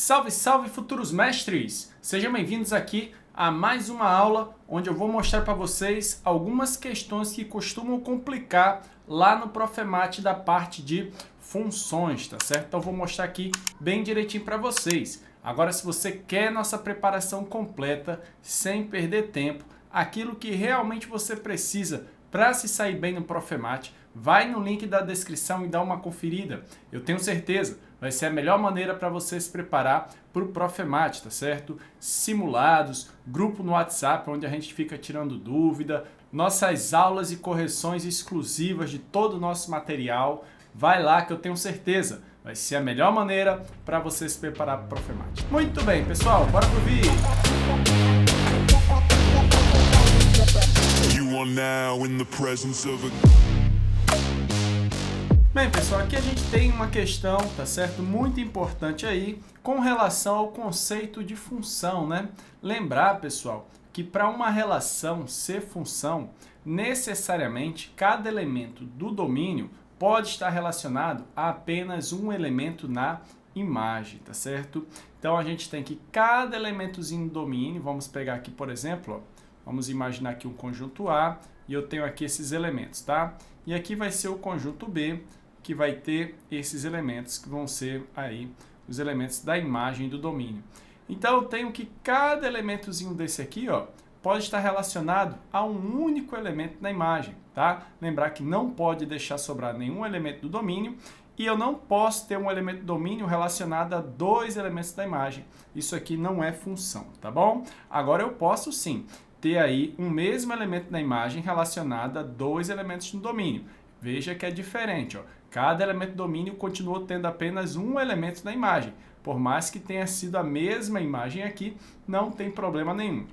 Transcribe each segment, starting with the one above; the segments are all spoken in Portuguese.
Salve, salve, futuros mestres! Sejam bem-vindos aqui a mais uma aula onde eu vou mostrar para vocês algumas questões que costumam complicar lá no Profemate da parte de funções, tá certo? Então eu vou mostrar aqui bem direitinho para vocês. Agora, se você quer nossa preparação completa, sem perder tempo, aquilo que realmente você precisa para se sair bem no Profemate, vai no link da descrição e dá uma conferida. Eu tenho certeza, vai ser a melhor maneira para você se preparar para o Profemate, tá certo? Simulados, grupo no WhatsApp onde a gente fica tirando dúvida, nossas aulas e correções exclusivas de todo o nosso material. Vai lá que eu tenho certeza, vai ser a melhor maneira para você se preparar para o Profemate. Muito bem, pessoal, bora pro vídeo! Bem, pessoal, aqui a gente tem uma questão, tá certo? Muito importante aí com relação ao conceito de função, né? Lembrar, pessoal, que para uma relação ser função, necessariamente cada elemento do domínio pode estar relacionado a apenas um elemento na imagem, tá certo? Então a gente tem que cada elementozinho do domínio, vamos pegar aqui, por exemplo, ó, vamos imaginar aqui um conjunto A e eu tenho aqui esses elementos, tá? E aqui vai ser o conjunto B, que vai ter esses elementos que vão ser aí os elementos da imagem do domínio. Então eu tenho que cada elementozinho desse aqui, ó, pode estar relacionado a um único elemento na imagem, tá? Lembrar que não pode deixar sobrar nenhum elemento do domínio e eu não posso ter um elemento do domínio relacionado a dois elementos da imagem. Isso aqui não é função, tá bom? Agora eu posso sim ter aí um mesmo elemento na imagem relacionado a dois elementos no domínio. Veja que é diferente, ó. Cada elemento do domínio continua tendo apenas um elemento na imagem. Por mais que tenha sido a mesma imagem aqui, não tem problema nenhum.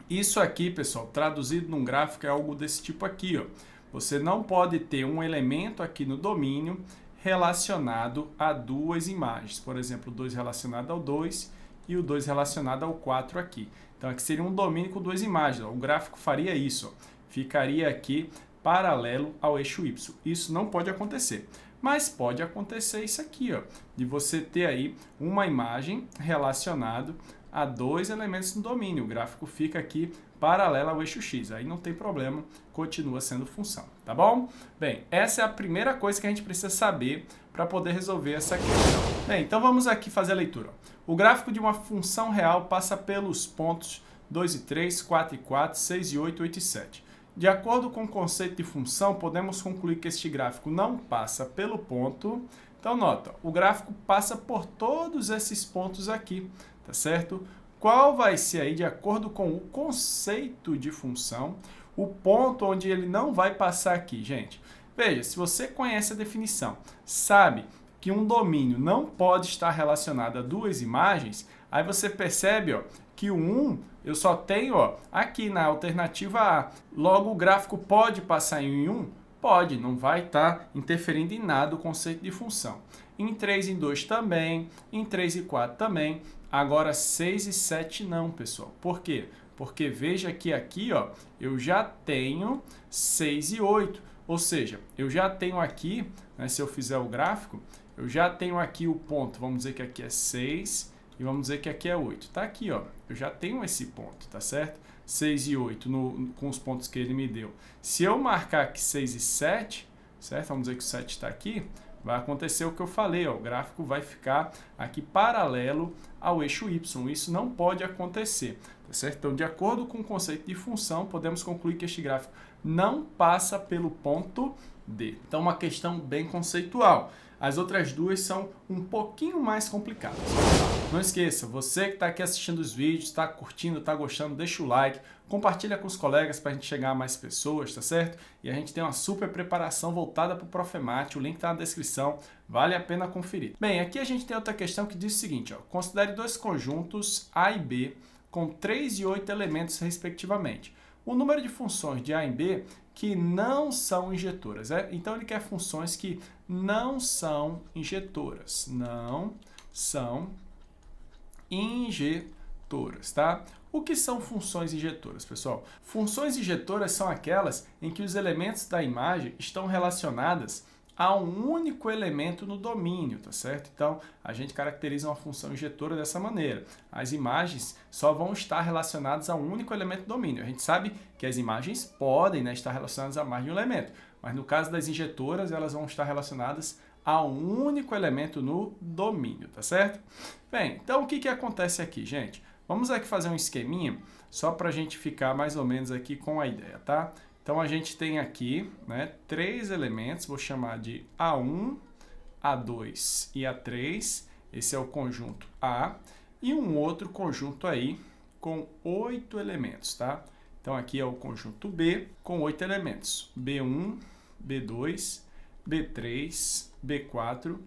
Isso aqui, pessoal, traduzido num gráfico é algo desse tipo aqui, ó. Você não pode ter um elemento aqui no domínio relacionado a duas imagens. Por exemplo, o 2 relacionado ao 2 e o 2 relacionado ao 4 aqui. Então aqui seria um domínio com duas imagens, ó. O gráfico faria isso, ó. Ficaria aqui paralelo ao eixo Y. Isso não pode acontecer. Mas pode acontecer isso aqui, ó, de você ter aí uma imagem relacionada a dois elementos no domínio. O gráfico fica aqui paralelo ao eixo X. Aí não tem problema, continua sendo função, tá bom? Bem, essa é a primeira coisa que a gente precisa saber para poder resolver essa questão. Bem, então vamos aqui fazer a leitura. O gráfico de uma função real passa pelos pontos 2 e 3, 4 e 4, 6 e 8, 8 e 7. De acordo com o conceito de função, podemos concluir que este gráfico não passa pelo ponto. Então, nota, o gráfico passa por todos esses pontos aqui, tá certo? Qual vai ser aí, de acordo com o conceito de função, o ponto onde ele não vai passar aqui, gente? Veja, se você conhece a definição, sabe que um domínio não pode estar relacionado a duas imagens, aí você percebe, ó, que o 1 eu só tenho, ó, aqui na alternativa A. Logo, o gráfico pode passar em 1? Pode, não vai estar interferindo em nada o conceito de função. Em 3 e 2 também, em 3 e 4 também. Agora 6 e 7 não, pessoal. Por quê? Porque veja que aqui, ó, eu já tenho 6 e 8. Ou seja, eu já tenho aqui, né, se eu fizer o gráfico, eu já tenho aqui o ponto, vamos dizer que aqui é 6 e vamos dizer que aqui é 8. Tá aqui, ó, eu já tenho esse ponto, tá certo? 6 e 8 com os pontos que ele me deu. Se eu marcar aqui 6 e 7, certo? Vamos dizer que o 7 está aqui, vai acontecer o que eu falei, ó, o gráfico vai ficar aqui paralelo ao eixo Y. Isso não pode acontecer, tá certo? Então, de acordo com o conceito de função, podemos concluir que este gráfico não passa pelo ponto D. Então, uma questão bem conceitual. As outras duas são um pouquinho mais complicadas. Não esqueça, você que está aqui assistindo os vídeos, está curtindo, está gostando, deixa o like, compartilha com os colegas para a gente chegar a mais pessoas, tá certo? E a gente tem uma super preparação voltada para o Profemate, o link está na descrição, vale a pena conferir. Bem, aqui a gente tem outra questão que diz o seguinte, ó, considere dois conjuntos A e B com 3 e 8 elementos respectivamente. O número de funções de A e B que não são injetoras. Então, ele quer funções que não são injetoras. Não são injetoras, tá? O que são funções injetoras, pessoal? Funções injetoras são aquelas em que os elementos da imagem estão relacionadas a um único elemento no domínio, tá certo? Então, a gente caracteriza uma função injetora dessa maneira. As imagens só vão estar relacionadas a um único elemento do domínio. A gente sabe que as imagens podem, né, estar relacionadas a mais de um elemento, mas no caso das injetoras, elas vão estar relacionadas a um único elemento no domínio, tá certo? Bem, então o que acontece aqui, gente? Vamos aqui fazer um esqueminha, só para a gente ficar mais ou menos aqui com a ideia, tá? Então, a gente tem aqui, né, 3 elementos, vou chamar de A1, A2 e A3. Esse é o conjunto A. E um outro conjunto aí com 8 elementos, tá? Então, aqui é o conjunto B com 8 elementos. B1, B2, B3, B4,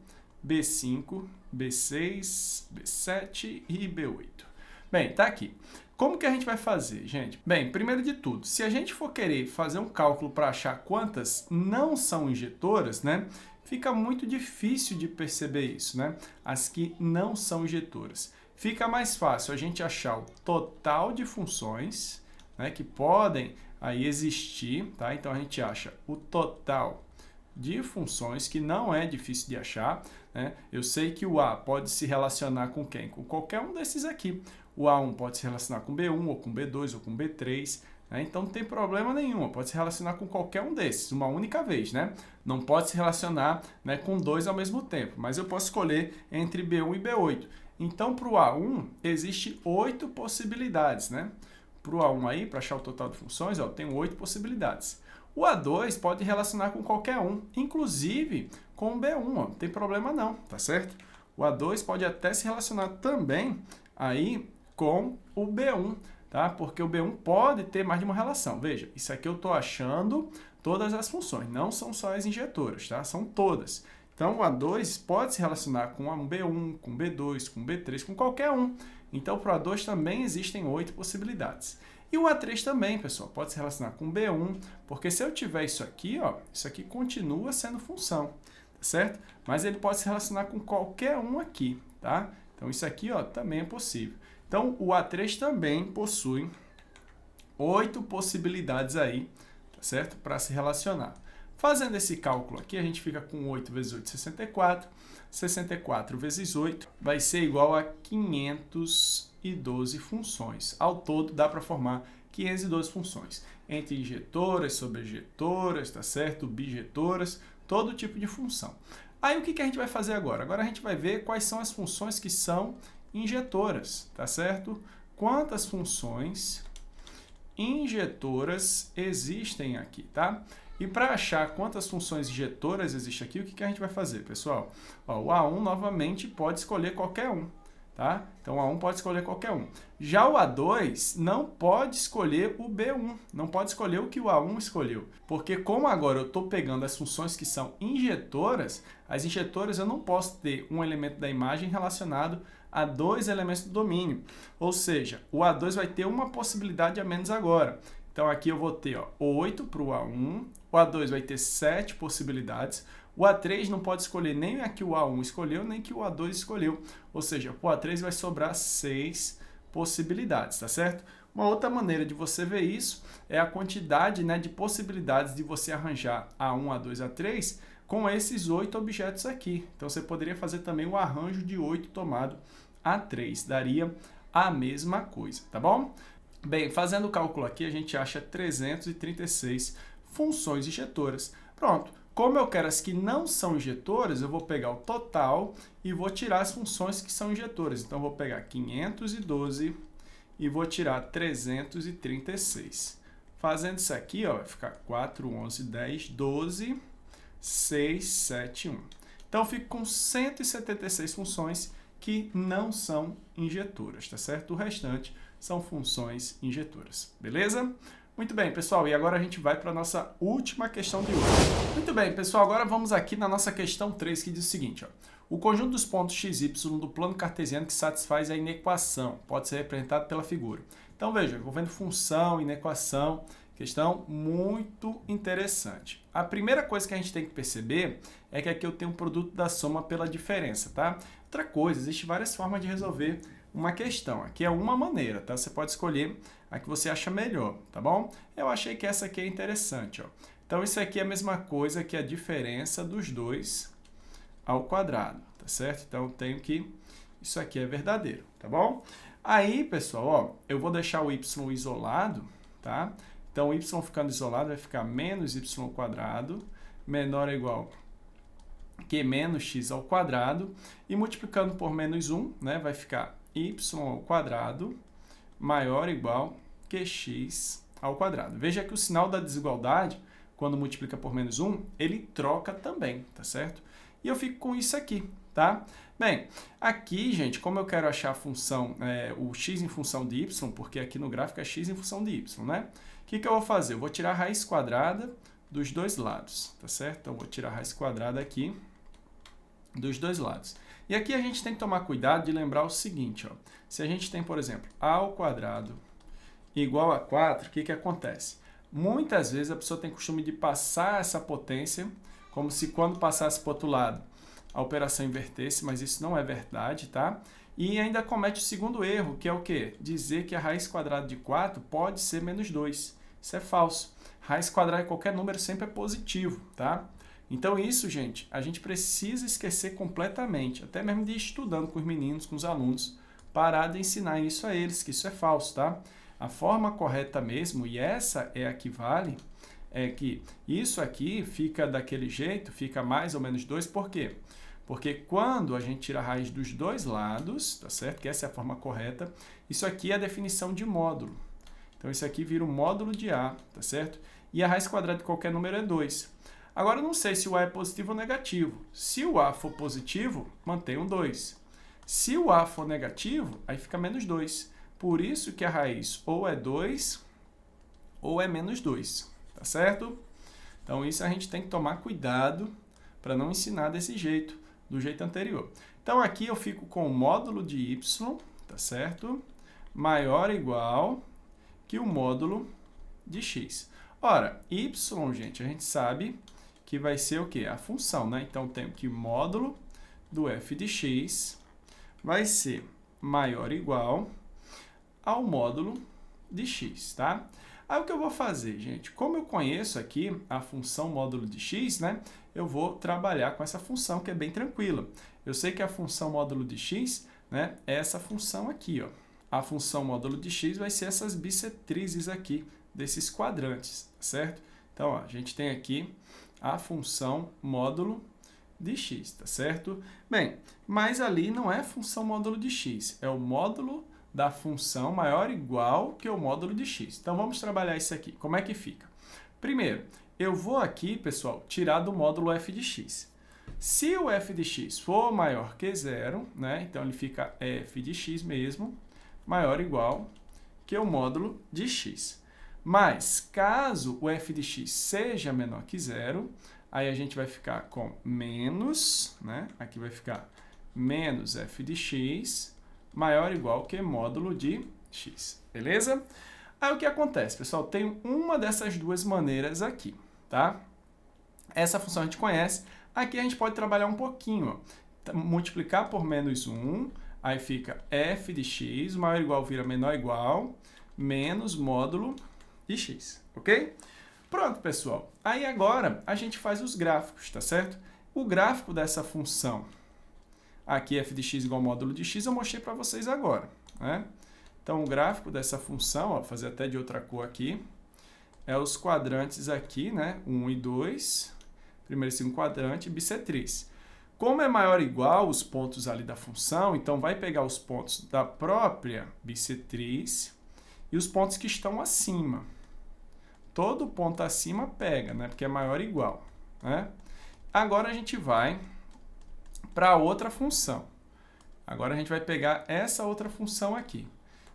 B5, B6, B7 e B8. Bem, tá aqui. Como que a gente vai fazer, gente? Bem, primeiro de tudo, se a gente for querer fazer um cálculo para achar quantas não são injetoras, né? Fica muito difícil de perceber isso, né? As que não são injetoras. Fica mais fácil a gente achar o total de funções, né, que podem aí existir, tá? Então a gente acha o total de funções, que não é difícil de achar, né? Eu sei que o A pode se relacionar com quem? Com qualquer um desses aqui. O A1 pode se relacionar com B1, ou com B2, ou com B3, né? Então não tem problema nenhum, pode se relacionar com qualquer um desses, uma única vez, né? Não pode se relacionar, né, com 2 ao mesmo tempo, mas eu posso escolher entre B1 e B8. Então, para o A1, existe 8 possibilidades, né? Para o A1 aí, para achar o total de funções, ó, tem 8 possibilidades. O A2 pode relacionar com qualquer um, inclusive com o B1, ó, não tem problema não, tá certo? O A2 pode até se relacionar também aí com o B1, tá? Porque o B1 pode ter mais de uma relação. Veja, isso aqui eu estou achando todas as funções, não são só as injetoras, tá? São todas. Então, o A2 pode se relacionar com um B1, com B2, com B3, com qualquer um. Então, para o A2 também existem 8 possibilidades. E o A3 também, pessoal, pode se relacionar com B1, porque se eu tiver isso aqui, ó, isso aqui continua sendo função, tá certo? Mas ele pode se relacionar com qualquer um aqui, tá? Então, isso aqui, ó, também é possível. Então, o A3 também possui 8 possibilidades aí, tá certo? Para se relacionar. Fazendo esse cálculo aqui, a gente fica com 8 vezes 8, 64. 64 vezes 8 vai ser igual a 512 funções. Ao todo, dá para formar 512 funções. Entre injetoras, sobrejetoras, tá certo? Bijetoras, todo tipo de função. Aí, o que a gente vai fazer agora? Agora a gente vai ver quais são as funções que são injetoras, tá certo? Quantas funções injetoras existem aqui, tá? E para achar quantas funções injetoras existem aqui, o que a gente vai fazer, pessoal? Ó, o A1 novamente pode escolher qualquer um, tá? Então, o A1 pode escolher qualquer um. Já o A2 não pode escolher o B1, não pode escolher o que o A1 escolheu. Porque como agora eu estou pegando as funções que são injetoras, as injetoras eu não posso ter um elemento da imagem relacionado a 2 elementos do domínio. Ou seja, o A2 vai ter uma possibilidade a menos agora. Então, aqui eu vou ter, ó, 8 para o A1, o A2 vai ter 7 possibilidades, o A3 não pode escolher nem a que o A1 escolheu, nem que o A2 escolheu. Ou seja, para o A3 vai sobrar 6 possibilidades, tá certo? Uma outra maneira de você ver isso é a quantidade, né, de possibilidades de você arranjar A1, A2, A3 com esses 8 objetos aqui. Então, você poderia fazer também o arranjo de 8 tomado A3, daria a mesma coisa, tá bom? Bem, fazendo o cálculo aqui, a gente acha 336 funções injetoras. Pronto, como eu quero as que não são injetoras, eu vou pegar o total e vou tirar as funções que são injetoras. Então, eu vou pegar 512 e vou tirar 336. Fazendo isso aqui, ó, vai ficar 4, 11, 10, 12... 6, 7, 1. Então, eu fico com 176 funções que não são injetoras, tá certo? O restante são funções injetoras, beleza? Muito bem, pessoal, e agora a gente vai para a nossa última questão de hoje. Muito bem, pessoal, agora vamos aqui na nossa questão 3, que diz o seguinte, ó. O conjunto dos pontos x, y do plano cartesiano que satisfaz a inequação pode ser representado pela figura. Então, veja, envolvendo função, inequação, questão muito interessante. A primeira coisa que a gente tem que perceber é que aqui eu tenho um produto da soma pela diferença, tá? Outra coisa, existem várias formas de resolver uma questão. Aqui é uma maneira, tá? Você pode escolher a que você acha melhor, tá bom? Eu achei que essa aqui é interessante, ó. Então, isso aqui é a mesma coisa que a diferença dos dois ao quadrado, tá certo? Então, eu tenho que... Isso aqui é verdadeiro, tá bom? Aí, pessoal, ó, eu vou deixar o y isolado, tá? Então, o y ficando isolado vai ficar menos y ao quadrado, menor ou igual que menos x ao quadrado, e multiplicando por menos 1, né, vai ficar y ao quadrado maior ou igual que x ao quadrado. Veja que o sinal da desigualdade, quando multiplica por menos 1, ele troca também, tá certo? E eu fico com isso aqui, tá? Bem, aqui, gente, como eu quero achar a função, o x em função de y, porque aqui no gráfico é x em função de y, né? O que eu vou fazer? Eu vou tirar a raiz quadrada dos dois lados, tá certo? Então, eu vou tirar a raiz quadrada aqui dos dois lados. E aqui a gente tem que tomar cuidado de lembrar o seguinte, ó. Se a gente tem, por exemplo, a ao quadrado igual a 4, o que acontece? Muitas vezes a pessoa tem costume de passar essa potência, como se quando passasse para o outro lado, a operação invertesse, mas isso não é verdade, tá? E ainda comete o segundo erro, que é o quê? Dizer que a raiz quadrada de 4 pode ser menos 2. Isso é falso. Raiz quadrada de qualquer número sempre é positivo, tá? Então isso, gente, a gente precisa esquecer completamente, até mesmo de ir estudando com os meninos, com os alunos, parar de ensinar isso a eles, que isso é falso, tá? A forma correta mesmo, e essa é a que vale, é que isso aqui fica daquele jeito, fica mais ou menos 2, por quê? Porque quando a gente tira a raiz dos dois lados, tá certo? Que essa é a forma correta, isso aqui é a definição de módulo. Então isso aqui vira um módulo de A, tá certo? E a raiz quadrada de qualquer número é 2. Agora, eu não sei se o A é positivo ou negativo. Se o A for positivo, mantém um 2. Se o A for negativo, aí fica menos 2. Por isso que a raiz ou é 2 ou é menos 2. Tá certo? Então, isso a gente tem que tomar cuidado para não ensinar desse jeito, do jeito anterior. Então, aqui eu fico com o módulo de y, tá certo? Maior ou igual que o módulo de x. Ora, y, gente, a gente sabe que vai ser o quê? A função, né? Então, tenho que módulo do f de x vai ser maior ou igual ao módulo de x, tá? Aí, o que eu vou fazer, gente? Como eu conheço aqui a função módulo de x, né? Eu vou trabalhar com essa função, que é bem tranquila. Eu sei que a função módulo de x, né, é essa função aqui, ó. A função módulo de x vai ser essas bissetrizes aqui, desses quadrantes, certo? Então, ó, a gente tem aqui a função módulo de x, tá certo? Bem, mas ali não é função módulo de x, é o módulo da função maior ou igual que o módulo de x. Então, vamos trabalhar isso aqui. Como é que fica? Primeiro, eu vou aqui, pessoal, tirar do módulo f de x. Se o f de x for maior que 0, né, então ele fica f de x mesmo, maior ou igual que o módulo de x. Mas, caso o f de x seja menor que 0, aí a gente vai ficar com menos, né? Aqui vai ficar menos f de x maior ou igual que módulo de x, beleza? Aí o que acontece, pessoal? Tem uma dessas duas maneiras aqui, tá? Essa função a gente conhece. Aqui a gente pode trabalhar um pouquinho, ó. Multiplicar por menos 1, aí fica f de x maior ou igual vira menor ou igual, menos módulo de x, ok? Pronto, pessoal. Aí agora a gente faz os gráficos, tá certo? O gráfico dessa função, aqui f de x igual ao módulo de x, eu mostrei para vocês agora, né? Então, o gráfico dessa função, ó, vou fazer até de outra cor aqui, é os quadrantes aqui, né? 1 e 2, primeiro e segundo quadrante, bissetriz. Como é maior ou igual os pontos ali da função, então vai pegar os pontos da própria bissetriz e os pontos que estão acima. Todo ponto acima pega, né? Porque é maior ou igual, né? Agora a gente vai para outra função. Agora a gente vai pegar essa outra função aqui,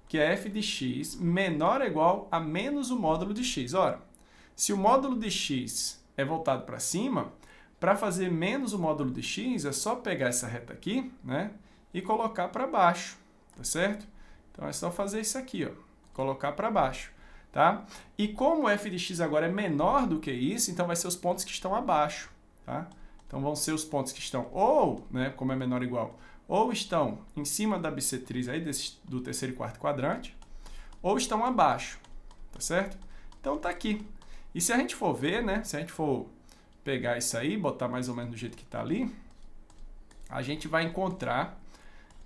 que é f de x menor ou igual a menos o módulo de x. Ora, se o módulo de x é voltado para cima, para fazer menos o módulo de x, é só pegar essa reta aqui, né, e colocar para baixo, tá certo? Então, é só fazer isso aqui, ó, colocar para baixo, tá? E como f de x agora é menor do que isso, então vai ser os pontos que estão abaixo, tá? Então, vão ser os pontos que estão ou, né, como é menor ou igual, ou estão em cima da bissetriz aí do terceiro e quarto quadrante, ou estão abaixo, tá certo? Então, tá aqui. E se a gente for ver, né, se a gente for pegar isso aí, botar mais ou menos do jeito que está ali, a gente vai encontrar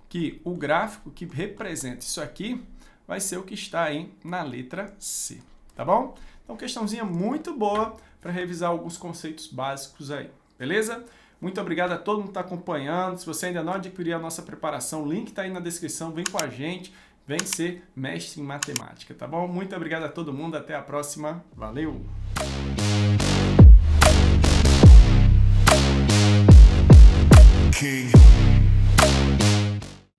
que o gráfico que representa isso aqui vai ser o que está aí na letra C, tá bom? Então, questãozinha muito boa para revisar alguns conceitos básicos aí, beleza? Muito obrigado a todo mundo que está acompanhando. Se você ainda não adquiriu a nossa preparação, o link está aí na descrição, vem com a gente, vem ser mestre em matemática, tá bom? Muito obrigado a todo mundo, até a próxima, valeu! King.